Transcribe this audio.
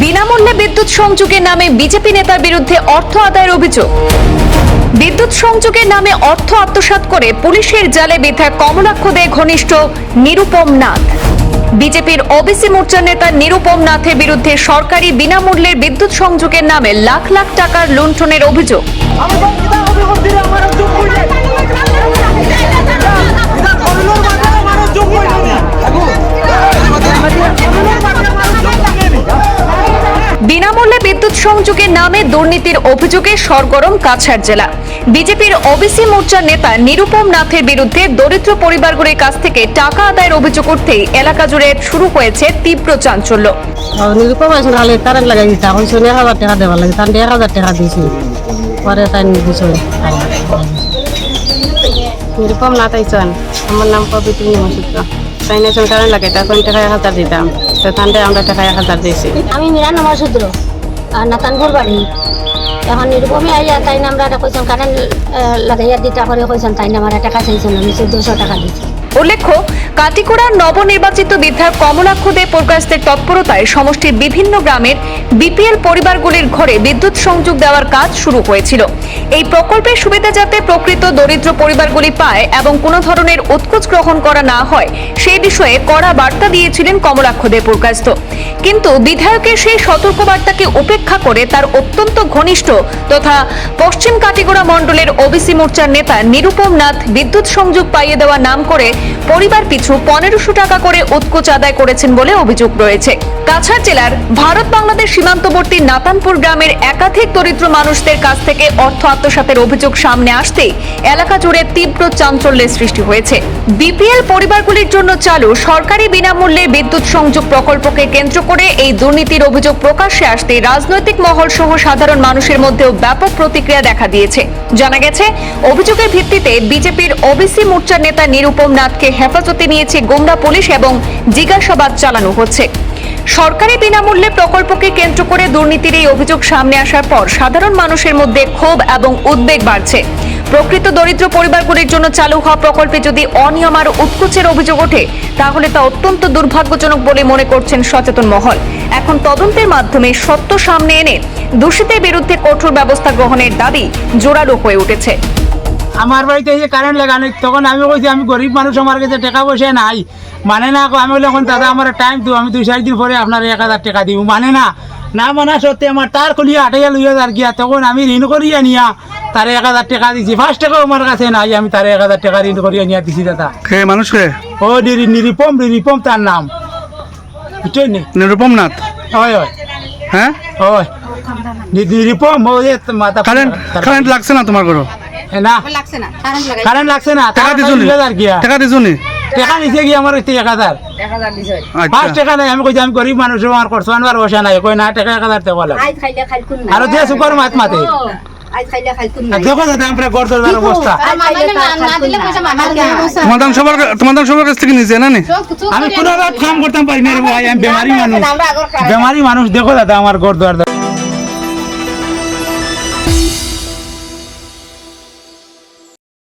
বিনামূল্যে বিদ্যুৎ সংযোগের নামে বিজেপি নেতার বিরুদ্ধে অর্থ আদায়ের অভিযোগ। বিদ্যুৎ সংযোগের নামে অর্থ আত্মসাৎ করে পুলিশের জালে বিধায়ক কমলাক্ষ দে ঘনিষ্ঠ নিরুপম নাথ। বিজেপির ওবিসি মোর্চার নেতা নিরুপম নাথের বিরুদ্ধে সরকারি বিনামূল্যের বিদ্যুৎ সংযোগের নামে লাখ লাখ টাকার লুণ্ঠনের অভিযোগ। বিনামূল্যে বিদ্যুৎ সংযোগের নামে দুর্নীতির অভিযোগে সরগরম কাছাড় জেলা। বিজেপির ওবিসি মোর্চার নেতা নিরুপম নাথের বিরুদ্ধে দরিদ্র পরিবারগুলির কাছ থেকে টাকা আদায়ের অভিযোগ উঠতেই এলাকা জুড়ে শুরু হয়েছে তীব্র চাঞ্চল্য। নিরুপম আসলে কারেন্ট লাগাই দিতা হইছে 1000 টাকা দেওয়া লাগে, তান 1000 টাকা দিয়েছি পরে তাই দিছো। নিরুপম নাথ আইছেন, আমার নাম পবিত্র নিমসূত্র। তাই না কারেন্ট লাগাই তখন টাকা 1000 দিতাম, তো তান্ডে আমরা টাকা 1000 দিয়েছি। আমি মীরা নমসূত্র আর নাতানপুর বাড়ি। এখন নিরুপমে আইয়া তাই না আমরা কইছেন কারেন্ট লাগাইয়া দিতা করে কইছেন তাই না আমার টাকা চাইছেন, আমি 1400 টাকা দিচ্ছি। উল্লেখ্য, কাটিকুড়ার নবনির্বাচিত বিধায়ক কমলাক্ষ দে প্রকাশদের তৎপরতায় সমষ্টির বিভিন্ন গ্রামের বিপিএল পরিবারগুলির ঘরে বিদ্যুৎ সংযোগ দেওয়ার কাজ শুরু হয়েছিল। এই প্রকল্পের সুবিধা যাতে প্রকৃত দরিদ্র পরিবারগুলি পায় এবং কোনো ধরনের উৎকোচ গ্রহণ করা না হয় সেই বিষয়ে কড়া বার্তা দিয়েছিলেন কমলাক্ষ দে প্রকাশত। কিন্তু বিধায়কের সেই সতর্কবার্তাকে উপেক্ষা করে তার অত্যন্ত ঘনিষ্ঠ তথা পশ্চিম কাটিগড়া মণ্ডলের ওবিসি মোর্চার নেতা নিরুপম নাথ বিদ্যুৎ সংযোগ পাইয়ে দেওয়ার নাম করে পরিবার পিছু 1500 টাকা করে উৎকোচ আদায় করেছেন বলে অভিযোগ রয়েছে। কাছাড় জেলার ভারত বাংলাদেশ সীমান্তবর্তী নাতানপুর গ্রামের একাধিক দরিদ্র মানুষদের কাছ থেকে অর্থ আত্মসাতের অভিযোগ সামনে আসতেই এলাকা জুড়ে তীব্র চাঞ্চল্যের সৃষ্টি হয়েছে। বিপিএল পরিবারগুলির জন্য চালু সরকারি বিনামূল্যে বিদ্যুৎ সংযোগ প্রকল্পকে কেন্দ্র করে এই দুর্নীতির অভিযোগ প্রকাশ্যে আসতে রাজনৈতিক মহল সহ সাধারণ মানুষের মধ্যেও ব্যাপক প্রতিক্রিয়া দেখা দিয়েছে। জানা গেছে, অভিযোগের ভিত্তিতে বিজেপির ওবিসি মোর্চার নেতা নিরুপম নাথকে হেফাজতে নিয়েছে গোমরা পুলিশ এবং জিজ্ঞাসাবাদ চালানো হচ্ছে। সরকারি বিনামূল্যে প্রকল্পকে কেন্দ্র করে দুর্নীতির এই অভিযোগ সামনে আসার পর সাধারণ মানুষের মধ্যে ক্ষোভ এবং উদ্বেগ বাড়ছে। প্রকৃত দরিদ্র পরিবারগুলির জন্য চালু হওয়া প্রকল্পে যদি অনিয়ম আর উৎকোচের অভিযোগ ওঠে তাহলে তা অত্যন্ত দুর্ভাগ্যজনক বলে মনে করছেন সচেতন মহল। এখন তদন্তের মাধ্যমে সত্য সামনে এনে দোষীদের বিরুদ্ধে কঠোর ব্যবস্থা গ্রহণের দাবি জোরালো হয়ে উঠেছে। আমার বাড়িতে এই যে কারেন্ট লাগানো, তখন আমি বলছি আমি গরিব মানুষ, আমার কাছে টাকা পয়সা নাই, মানে না। আমি বলি এখন দাদা আমার টাইম তো, আমি 2-4 দিন পরে আপনার 1000 টাকা দিব, মানে না। না মানা সত্যি আমার তার খুলিয়া 8000 গিয়া, তখন আমি ঋণ করিয়া নিয়া তার 1000 টাকা দিছি। 5 টাকাও আমার কাছে নাই, আমি তার 1000 টাকা ঋণ করিয়া নিয়া দিছি দাদা। মানুষকে ও নিরুপম তার নাম, বুঝছেন নি? নিরুপম নাথ। হয় হয় হ্যাঁ, হয় নিরুপম। কারেন্ট লাগছে না তোমার ঘরে? না কারেন্ট লাগছে না, টাকা দিছো নি? টাকা দিছো নি? টাকা নিচে গিয়ে আমার 1000 5 টাকা নাই। আমি কইছি আমি গরিব মানুষ, আমার খরচ আনবার বসা নাই, কই না টাকা 1000 টাকা লাগে আর যে সুপার মাত মাতে দেখো দাদা আমরা গড়দর অবস্থা। তোমাদের সবার কাছ থেকে নিয়েছে না? আমি কোনো কাম করতাম পারি না রে ভাই, আমি বেমারি মানুষ দেখো দাদা আমার গড়দর।